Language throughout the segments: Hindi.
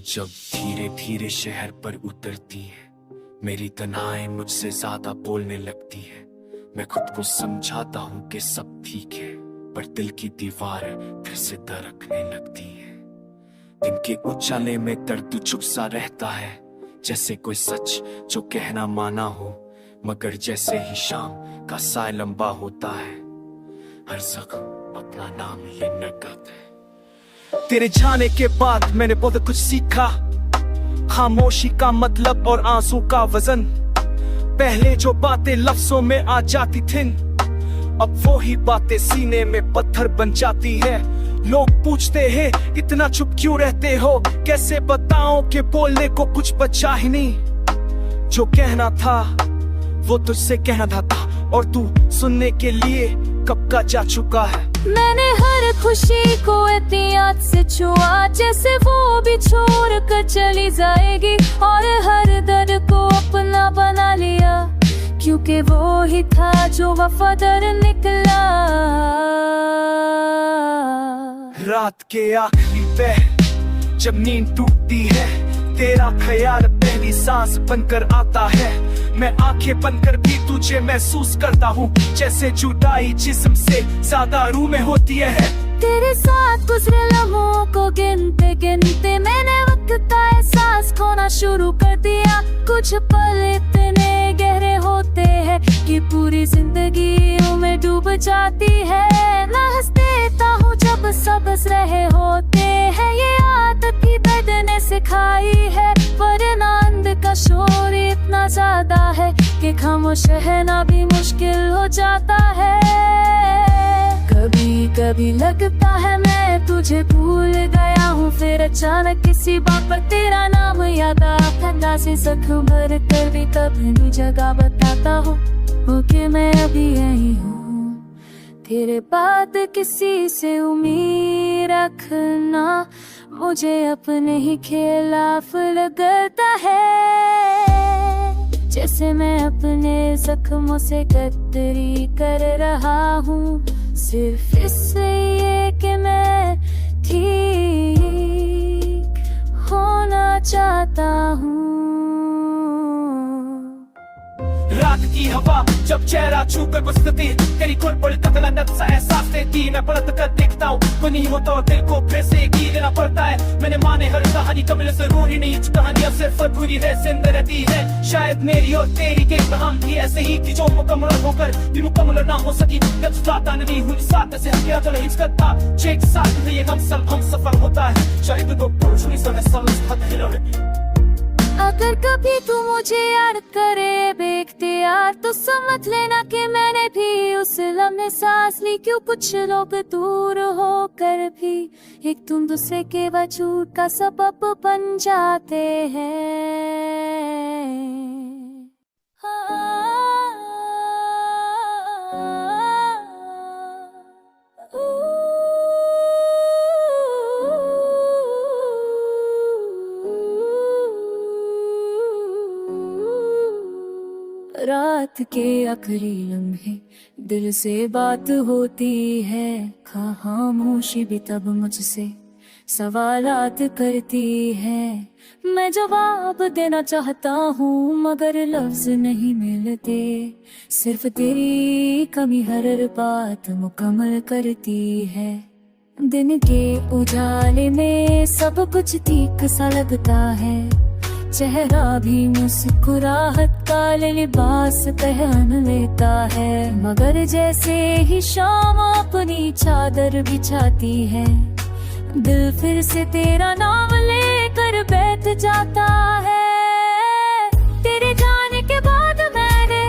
जब धीरे धीरे शहर पर उतरती है, मेरी तन्हाई मुझसे ज्यादा बोलने लगती है। मैं खुद को समझाता हूँ कि सब ठीक है, पर दिल की दीवार फिर से दरकने लगती है। दिन के उजाले में दर्द चुप सा रहता है, जैसे कोई सच जो कहना माना हो, मगर जैसे ही शाम का साय लंबा होता है, हर जख्म अपना नाम लेने लगता है। तेरे जाने के बाद मैंने बहुत कुछ सीखा, खामोशी का मतलब और आंसू का वजन। पहले जो बातें लफ्जों में आ जाती थीं, अब वो ही बातें सीने में पत्थर बन जाती है। लोग पूछते हैं इतना चुप क्यों रहते हो, कैसे बताओ कि बोलने को कुछ बचा ही नहीं। जो कहना था वो तुझसे कहना था, और तू सुनने के लिए कब का जा चुका है। मैंने हर खुशी को एहतियात से छुआ, जैसे वो भी छोड़ कर चली जाएगी, और हर दर्द को अपना बना लिया, क्योंकि वो ही था जो वफादार निकला। रात के आखिरी पहर जब नींद टूटती है, तेरा ख्याल पहली सांस बनकर आता है। मैं आंखें बंद कर भी तुझे महसूस करता हूँ, जैसे जुदाई जिस्म से ज्यादा रूह में होती है। तेरे साथ गुजरे लम्हों को गिनते गिनते मैंने वक्त का एहसास खोना शुरू कर दिया। कुछ पल इतने गहरे होते हैं कि पूरी जिंदगी में डूब जाती है। मैं हंस देता हूँ जब सब हंस रहे होते हैं, ये आदत ही दर्द ने सिखाई है। वरना अंध का शोर इतना ज्यादा है कि खामोश रहना भी मुश्किल हो जाता है। कभी कभी लगता है मैं तुझे भूल गया हूँ, फिर अचानक किसी बात पर तेरा नाम याद आता से जख्म भर कर भी कभी जगह बताता हूँ कि मैं अभी यही हूँ। तेरे बाद किसी से उम्मीद रखना मुझे अपने ही खिलाफ लगता है, जैसे मैं अपने जख्मों से कतरी कर रहा हूँ, सिर्फ इसलिए कि मैं ठीक होना चाहता हूँ। रात की हवा जब चेहरा छू कर गुजरती, तेरी खुद बड़ी कतलानत सा एहसास देती। मैं पलट कर देखता हूँ, वो नहीं होता और दिल को फिर से गी लेना पड़ता है। मैंने माने हर कहानी कमल जरूरी नहीं, कहानियां सिर्फ अधूरी है, जिंदा रहती है। शायद मेरी और तेरी के कहानी भी ऐसे ही थी, जो मुकम्मल होकर भी मुकम्मल ना हो सकी। जब साथ नहीं हुई साथ से हथिया तो नहीं करता, चेक साथ ये हम सफर होता है। शायद तो पूछ नहीं समय समझ। अगर कभी तू मुझे याद करे बेख्तियार, तो समझ लेना कि मैंने भी उस लम्हे सांस ली। क्यों कुछ लोग दूर होकर भी एक तुम दूसरे के वजूद का सबब बन जाते हैं। रात के आखिरी लम्हे दिल से बात होती है, खामोशी भी तब मुझसे सवालात करती है। मैं जवाब देना चाहता हूँ मगर लफ्ज नहीं मिलते, सिर्फ तेरी कमी हर बात मुकम्मल करती है। दिन के उजाले में सब कुछ ठीक सा लगता है, चेहरा भी मुस्कुराहट का लिबास पहन लेता है। मगर जैसे ही शाम अपनी चादर बिछाती है, दिल फिर से तेरा नाम लेकर बैठ जाता है। तेरे जाने के बाद मैंने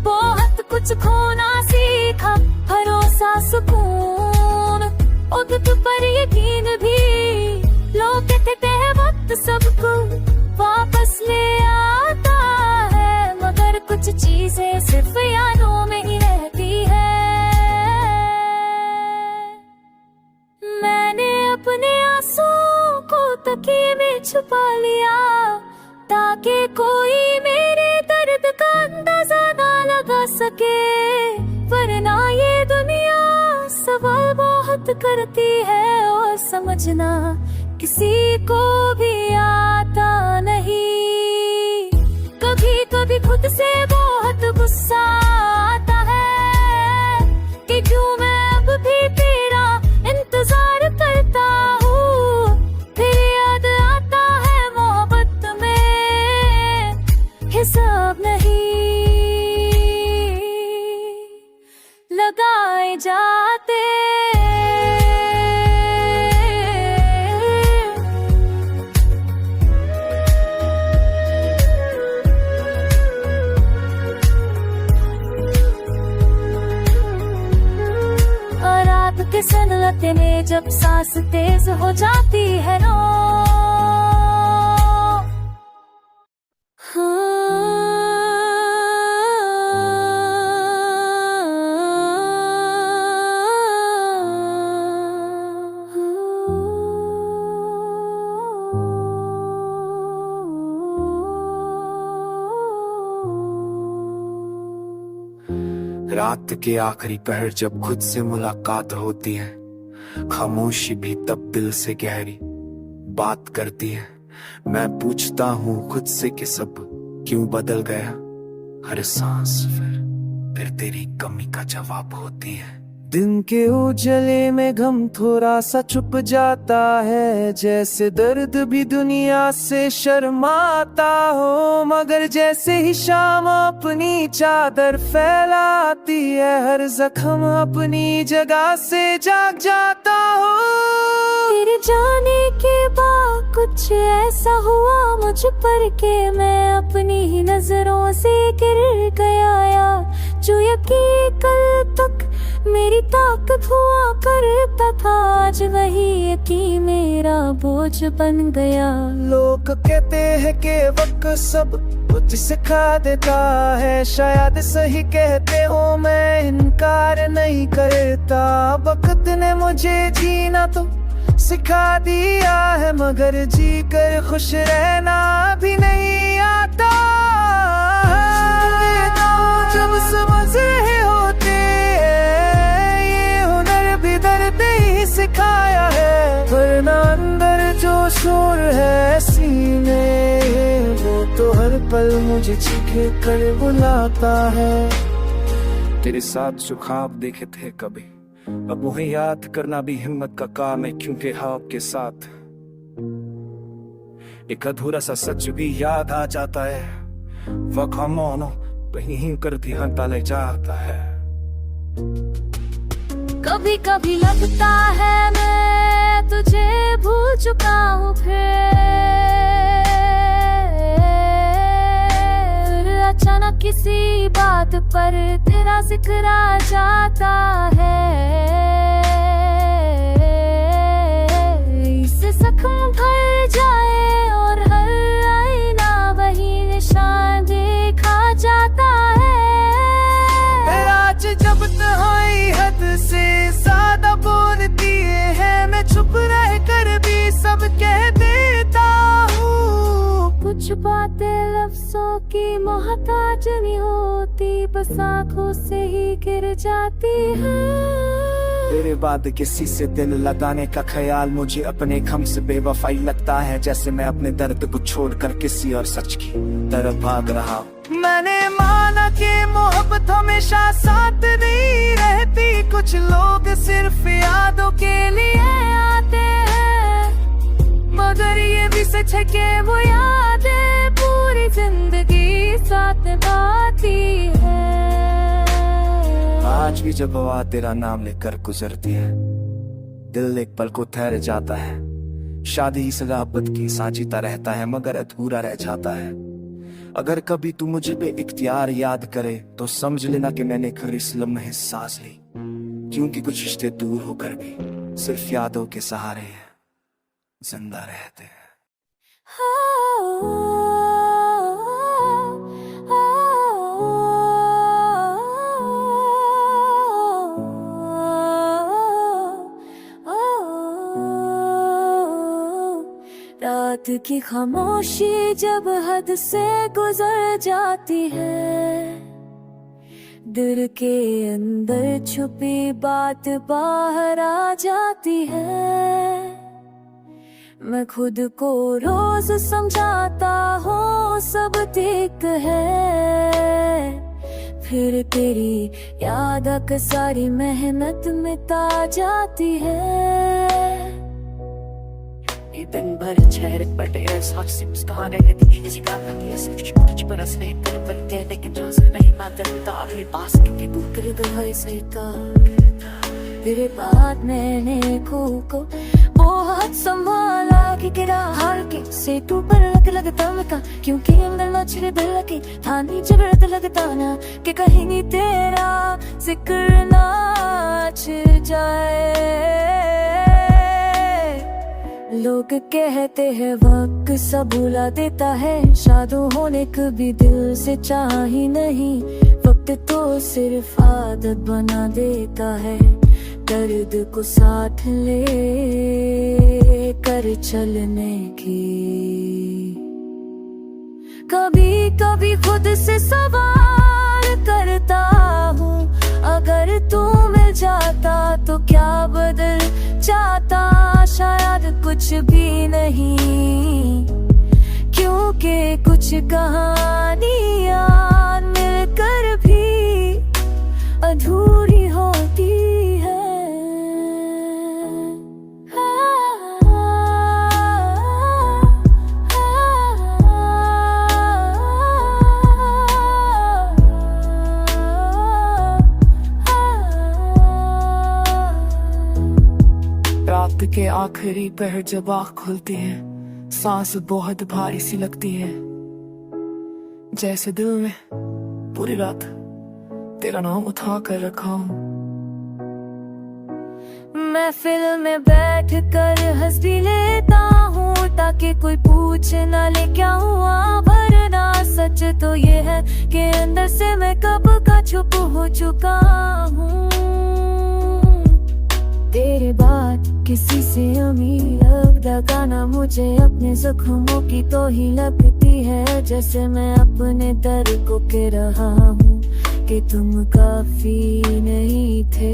बहुत कुछ खोना सीखा, भरोसा सुकून और पर यकीन भी। लोग कहते हैं वक्त सबको वापस ले आता है, मगर कुछ चीजें सिर्फ यादों में ही रहती है। मैंने अपने आंसुओं को तकिए में छुपा लिया, ताकि कोई मेरे दर्द का अंदाजा ना लगा सके। वरना ये दुनिया सवाल बहुत करती है, और समझना किसी को भी आता नहीं। कभी कभी खुद से बहुत गुस्सा आता है कि क्यों मैं अब भी तेरा इंतजार करता हूँ। फिर याद आता है मोहब्बत में हिसाब नहीं लगाए जाते। और रात के सन्नाटे में जब सांस तेज हो जाती है नो, रात के आखिरी पहर जब खुद से मुलाकात होती है, खामोशी भी तब दिल से गहरी बात करती है। मैं पूछता हूँ खुद से कि सब क्यों बदल गया। हर सांस फिर तेरी कमी का जवाब होती है। दिन के उजले में गम थोड़ा सा छुप जाता है, जैसे दर्द भी दुनिया से शर्माता हो। मगर जैसे ही शाम अपनी चादर फैलाती है, हर जख्म अपनी जगह से जाग जाता हो। तेरे जाने के बाद कुछ ऐसा हुआ मुझ पर के मैं अपनी ही नजरों से गिर गया यार। जो यकीन कल तक मेरी ताकत हुआ करता था, आज वही यकीन मेरा बोझ बन गया। लोग कहते हैं कि वक्त सब कुछ सिखा देता है, शायद सही कहते हो, मैं इनकार नहीं करता। वक्त ने मुझे जीना तो सिखा दिया है, मगर जी कर खुश रहना भी नहीं आता। जब समझ रहे होते ये हुनर भी दर्द ही सिखाया है, वरना अंदर जो शोर है सीने, वो तो हर पल मुझे चीखे कर बुलाता है। तेरे साथ जो ख्वाब देखे थे कभी, अब उन्हें याद करना भी हिम्मत का काम है, क्योंकि आपके साथ एक अधूरा सा सच भी याद आ जाता है। वक्त हम कहीं कर ध्यान ले जाता है। कभी कभी लगता है मैं तुझे भूल चुका हूँ, फिर अचानक किसी बात पर तेरा जिक्र आ जाता है। इससे जख्म भर जाए और हर आईना वही निशान देखा जाता है। आज जब तन्हाई हद से ज्यादा बोलती है, मैं चुप रह कर भी सब कह देता हूँ। कुछ बातें लफ्जों की मोहताज नहीं होती, बस आँखों से ही गिर जाती है। तेरे बाद किसी से दिल लगाने का ख्याल मुझे अपने गम से बेवफाई लगता है, जैसे मैं अपने दर्द को छोड़कर किसी और सच की तरफ भाग रहा। मैंने माना कि मोहब्बत हमेशा साथ नहीं रहती, कुछ लोग सिर्फ यादों के लिए आते हैं, मगर ये भी सच है कि वो यादें पूरी जिंदगी साथ निभाती है। आज भी जब हवा तेरा नाम लेकर गुजरती है, दिल एक पल को ठहर जाता है। शादी इस मोहब्बत की साझीता रहता है, मगर अधूरा रह जाता है। अगर कभी तू मुझे बेइख्तियार याद करे तो समझ लेना कि मैंने घर इस लम्हे सांस ली, क्योंकि कुछ रिश्ते दूर होकर भी सिर्फ यादों के सहारे जिंदा रहते हैं। रात की खामोशी जब हद से गुजर जाती है, दिल के अंदर छुपी बात बाहर आ जाती है। मैं खुद को रोज समझाता हूँ सब ठीक है, फिर तेरी याद आकर सारी मेहनत मिटा जाती है। दिन भर चेहरे पर तेरे साथ से मुस्कान रहती है, इसी का कुछ बरस नहीं तेरे बनते, लेकिन जो से नहीं मानता अपने पास के दूर कर दो है सही का। तेरे बाद मैंने खुद को बहुत संभाला कि गिरा हार के से तू पर लगता था, क्योंकि अंदर न छिड़े दिल की था नीचे व्रत लगता ना कि कहीं नहीं तेरा जिक्र ना छिड़ जाए। लोग कहते हैं वक्त सब भुला देता है, शादू होने कभी दिल से चाह ही नहीं, वक्त तो सिर्फ आदत बना देता है, दर्द को साथ ले कर चलने की। कभी कभी खुद से सवाल करता हूँ, अगर तू मिल जाता तो क्या बदल जाता, शायद कुछ भी नहीं, क्योंकि कुछ कहानियाँ मिलकर भी अधूरी होती है। रात के आखिरी पहर जब आँख खुलती है, सांस बहुत भारी सी लगती है, जैसे दिल में पूरी रात तेरा नाम उठा कर रखा हूँ। महफिल में बैठ कर हंस भी लेता हूँ, ताकि कोई पूछ ना ले क्या हुआ, वरना सच तो ये है कि अंदर से मैं कब का चुप हो चुका हूँ। तेरे बाद किसी से उम्मीद लगाना मुझे अपने जख्मों की तो ही लगती है, जैसे मैं अपने दर्द को कह रहा हूँ कि तुम काफी नहीं थे।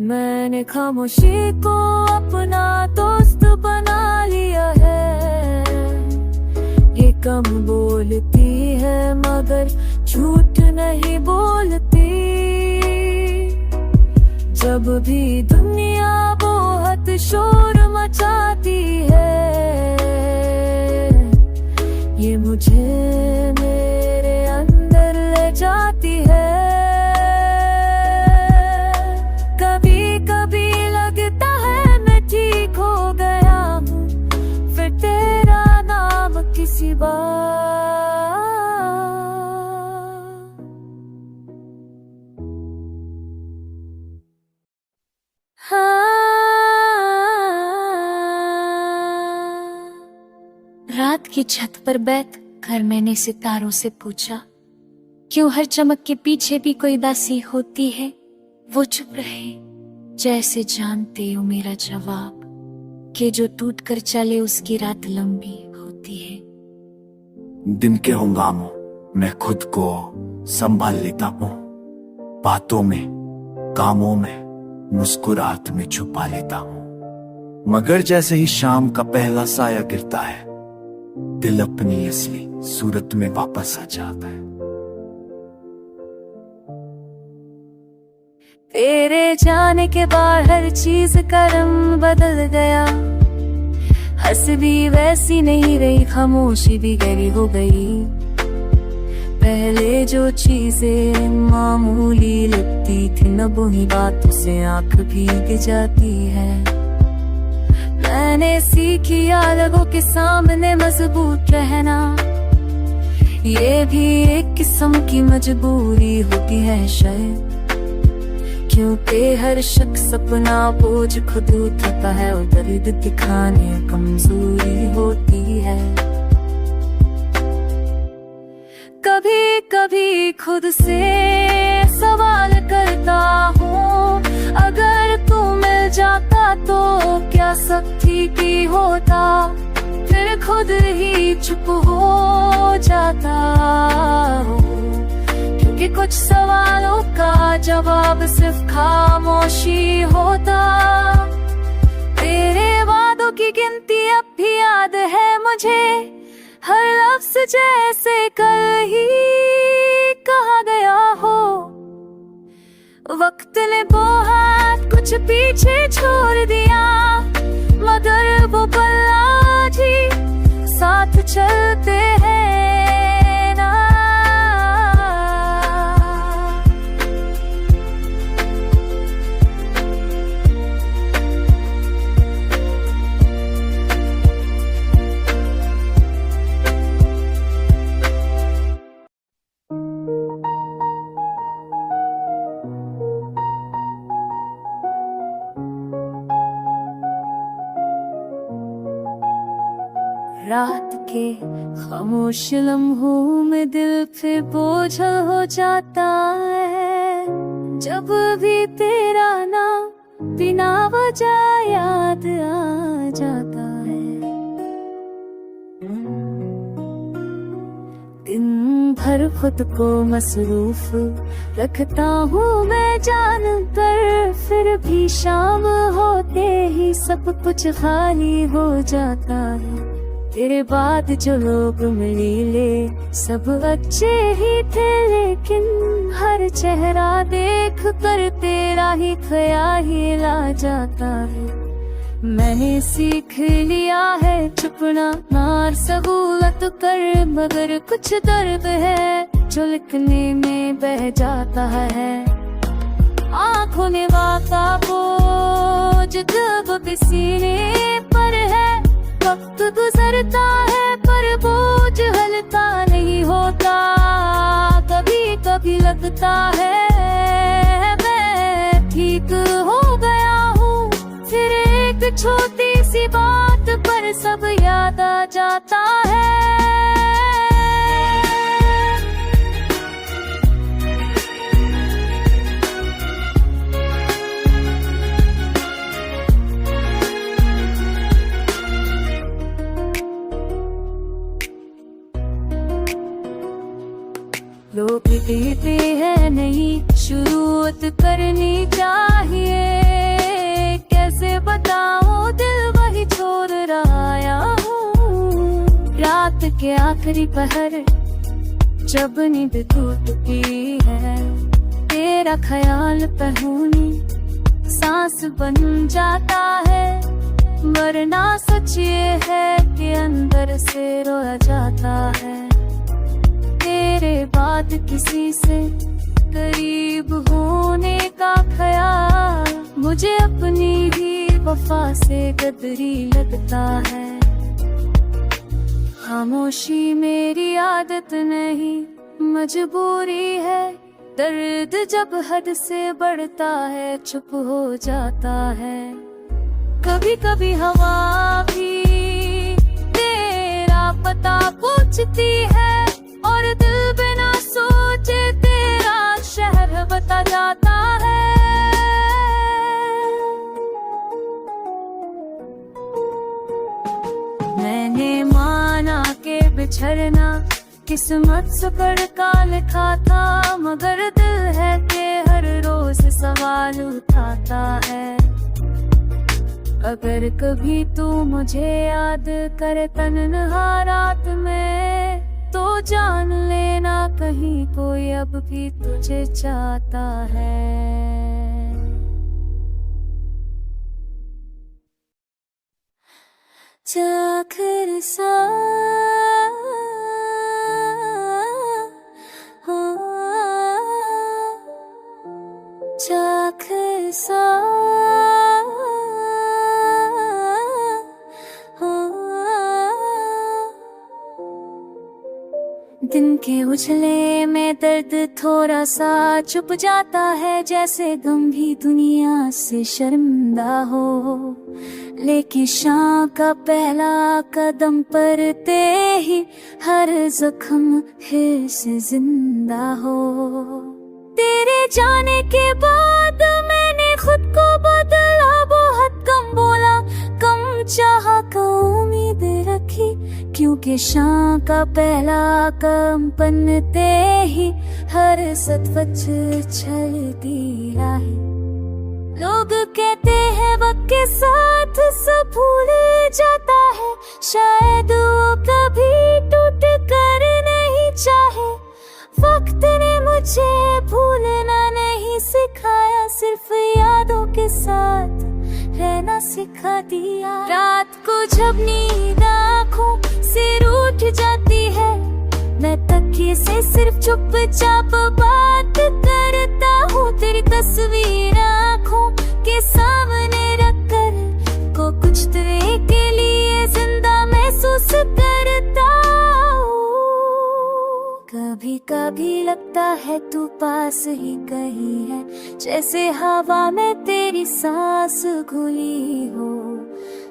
मैंने खामोशी को अपना दोस्त बना लिया है, ये कम बोलती है मगर झूठ नहीं बोलती, जब भी दुनिया बहुत शोर मचाती है, ये मुझे मेरे अंदर ले जाती है। कभी कभी लगता है मैं ठीक हो गया हूँ, फिर तेरा नाम किसी बार रात की छत पर बैठ कर मैंने सितारों से पूछा, क्यों हर चमक के पीछे भी कोई दासी होती है। वो चुप रहे, जैसे जानते हो मेरा जवाब, कि जो टूट कर चले उसकी रात लंबी होती है। दिन के हंगामों मैं खुद को संभाल लेता हूँ, बातों में कामों में मुस्कुराहट में छुपा लेता हूँ, मगर जैसे ही शाम का पहला साया गिरता है, दिल अपनी असली सूरत में वापस आ जाता है। तेरे जाने के बाद हर चीज का रंग बदल गया, हंस भी वैसी नहीं रही, खामोशी भी गहरी हो गई। पहले जो चीजें मामूली लगती थी, न वही बातों से आंख भीग जाती है। मैंने सीखी लोगों के सामने मजबूत रहना, ये भी एक किस्म की मजबूरी होती है शायद, क्योंकि हर शख्स अपना बोझ खुद उठाता है और दर्द दिखाने कमजोरी होती है। कभी कभी खुद से सवाल करता हूँ, अगर तू मिल जाता तो क्या सब ठीक ही होता, फिर खुद ही चुप हो जाता हूँ, क्योंकि कुछ सवालों का जवाब सिर्फ खामोशी होता। तेरे वादों की गिनती अब भी याद है मुझे, हर लफ्ज जैसे कल ही कहा गया हो। वक्त ने बहुत कुछ पीछे छोड़ दिया, मगर वो पल आज ही साथ चलते हैं ना। रात के खामोश लम्हों में दिल पे बोझल हो जाता है, जब भी तेरा नाम बिना वजह याद आ जाता है। दिन भर खुद को मसरूफ रखता हूँ मैं जान कर, फिर भी शाम होते ही सब कुछ खाली हो जाता है। तेरे बाद जो लोग मिले सब अच्छे ही थे, लेकिन हर चेहरा देख कर तेरा ही ख्याल आ जाता है। मैंने सीख लिया है चुपना मार सहूलत कर, मगर कुछ दर्द है जो लिखने में बह जाता है। आँखों ने वाका बोझ जब भी सीने पर है, वक्त गुजरता है पर बोझ हल्का नहीं होता। कभी कभी लगता है मैं ठीक हो गया हूँ, फिर एक छोटी सी बात पर सब याद आ जाता है। लोग कहते हैं नहीं शुरुआत करनी चाहिए, कैसे बताऊं दिल वही छोड़ रहा आया हूँ। रात के आखिरी पहर जब नींद टूटती है, तेरा ख्याल पहूनी सांस बन जाता है। वरना सच ये है कि अंदर से रोया जाता है। तेरे बाद किसी से करीब होने का ख्याल मुझे अपनी ही वफा से गदरी लगता है। खामोशी मेरी आदत नहीं मजबूरी है, दर्द जब हद से बढ़ता है चुप हो जाता है। कभी कभी हवा भी तेरा पता पूछती है, और दिल बिना सोचे तेरा शहर बता जाता है। मैंने माना के बिछड़ना किस्मत से पढ़ का लिखा था, मगर दिल है कि हर रोज सवाल उठाता है। अगर कभी तू मुझे याद करे तन्हा रात में, तो जान लेना कहीं कोई अब भी तुझे चाहता है। जाकर सा जाकर सा दिन के उछले में दर्द थोड़ा सा छुप जाता है, जैसे गम भी दुनिया से शर्मिंदा हो। लेकिन शाम का पहला कदम पड़ते ही हर जख्म फिर से जिंदा हो। तेरे जाने के बाद मैंने खुद को बदला, बहुत कम बोला, कम चाहा, कम उम्मीद रखी, क्योंकि शाम का पहला कंपनते ही हर सतवच चलती है। लोग कहते हैं वक्त के साथ सब भूल जाता है, शायद वो कभी टूट कर नहीं चाहे। वक्त ने मुझे भूलना नहीं सिखाया, सिर्फ यादों के साथ रहना सिखा दिया। रात को जब नींद आँखों से रूठ जाती है, मैं तकिए से सिर्फ चुपचाप बात करता हूँ। तेरी तस्वीर आँखों के सामने रखकर को कुछ देर के लिए जिंदा महसूस करता हूँ। कभी कभी लगता है तू पास ही कहीं है, जैसे हवा में तेरी सांस घुली हो।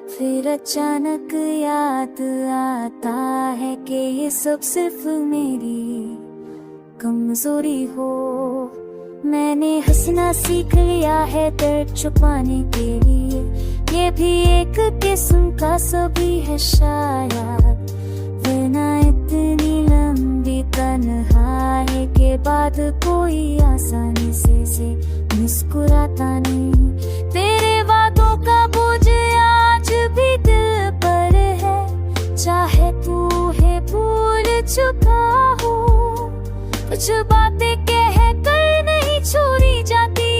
फिर अचानक याद आता है कि ये सब सिर्फ मेरी कमजोरी हो। मैंने हंसना सीख लिया है दर्द छुपाने के लिए, ये भी एक किस्म का सभी है शायद। वरना इतनी लंबी तन्हाई के बाद कोई आसानी से मुस्कुराता नहीं। तेरे वादों का बोझ आज भी दिल पर है, चाहे तू है भूल चुका हो। कुछ बातें कह कर नहीं छोड़ी जाती,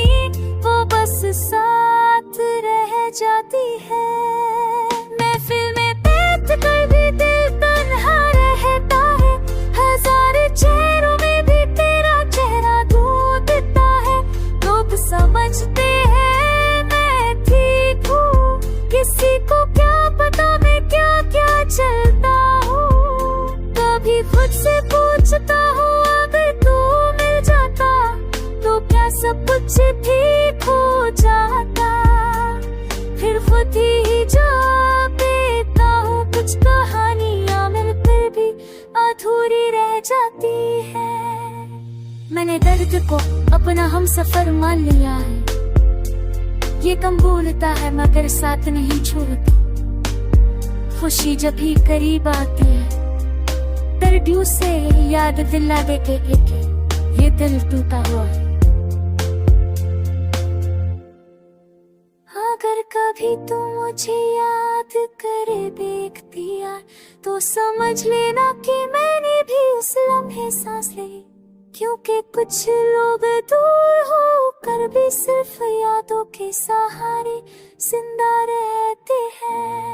वो बस साथ रह जाती है। महफिल में बैठ कर भी दिल तन्हा रहता है, हजार चेहरों में भी तेरा चेहरा ढूंढता है। लोग समझते हैं मैं ठीक हूँ, किसी को क्या पता मैं क्या क्या चलता हूँ। कभी खुद से पूछता हूँ अगर तू मिल जाता तो क्या सब कुछ ठीक हो जाता। फिर खुद ही जा देता हूँ कुछ कहानियाँ मिलकर भी अधूरी रह जाती है। मैंने दर्द को अपना हम सफर मान लिया है, ये कम बोलता है मगर साथ नहीं छोड़ता। खुशी जब भी करीब आती है, दर्दियों से याद दिला देते कि ये दिल टूटा हुआ है। अगर कभी तू मुझे याद करे देखती है, तो समझ लेना कि मैंने भी उस लम्हे सांस ली। क्योंकि कुछ लोग दूर होकर भी सिर्फ यादों के सहारे जिंदा रहते हैं।